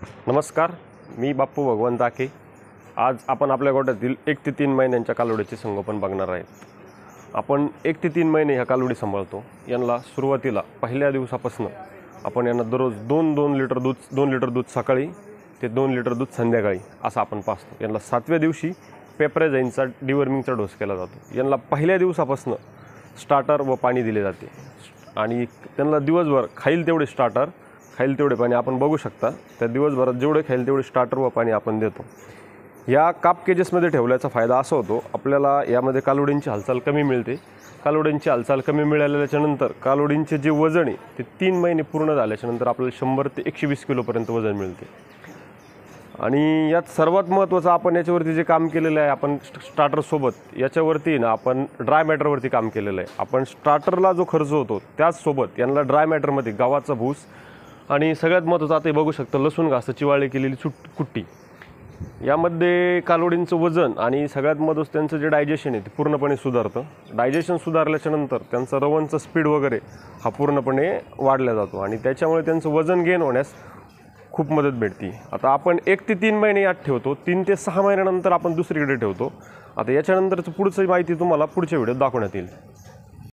नमस्कार, मी बाप्पू भगवंत दाके। आज आपण आपल्या गोठ्यातील 1 ते 3 महिन्यांच्या कालवडीचे संगोपन बघणार आहेत। आपण 1 ते 3 महिने ह्या कालवडी सांभाळतो। यांना सुरुवातीला पहिल्या दिवसापासून आपण यांना दररोज 2 लिटर दूध सकाळी ते 2 लिटर दूध संध्याकाळी असं आपण पाजतो। यांना 7व्या दिवशी पेप्राझाईनचा डिवर्मिंगचा डोस केला जातो। यांना पहिल्या दिवसापासून स्टार्टर व पाणी दिले जाते आणि त्यांना दिवसभर खाईल तेवढे स्टार्टर, खाईल तेवढे पाणी आपण बघू शकता। त्या दिवसभरात जेवढे खाईल तेवढे स्टार्टर व पाणी आपण देतो। या काप केजेसमध्ये ठेवल्याचा फायदा असा होतो, आपल्याला यामध्ये कालवडींची हालचाल कमी मिळते। कालवडींची हालचाल कमी मिळाल्याच्या नंतर कालवडींचे जे वजन आहे ते 3 महिने पूर्ण झाल्याच्या नंतर आपल्याला 100 ते 120 किलोपर्यंत वजन मिळते। आणि यात सर्वात महत्त्वाचं आपण याच्यावरती जे काम केलेलं आहे, आपण स्टार्टरसोबत याच्यावरती ना आपण ड्राय मॅटरवरती काम केलेलं आहे। आपण स्टार्टरला जो खर्च होतो त्याचसोबत यांना ड्राय मॅटरमध्ये गव्हाचा भूस आणि सगळ्यात महत्त्वाचं आता बघू शकता लसूण घासाची वाळली केलेली कुट्टी। यामध्ये कालवडींचं वजन आणि सगळ्यात महत्त्वाचं त्यांचं जे डायजेशन आहे ते पूर्णपणे सुधारतं। डायजेशन सुधारल्याच्या नंतर त्यांचा रवणचा स्पीड वगैरे हा पूर्णपणे वाढला जातो आणि त्याच्यामुळे त्यांचं वजन गेन होण्यास खूप मदत भेटते। आता आपण 1 ते 3 महिने यात ठेवतो, 3 ते 6 महिन्यानंतर आपण दुसरीकडे ठेवतो। आता याच्यानंतरचं पुढची माहिती तुम्हाला पुढच्या व्हिडिओत दाखवण्यात येईल।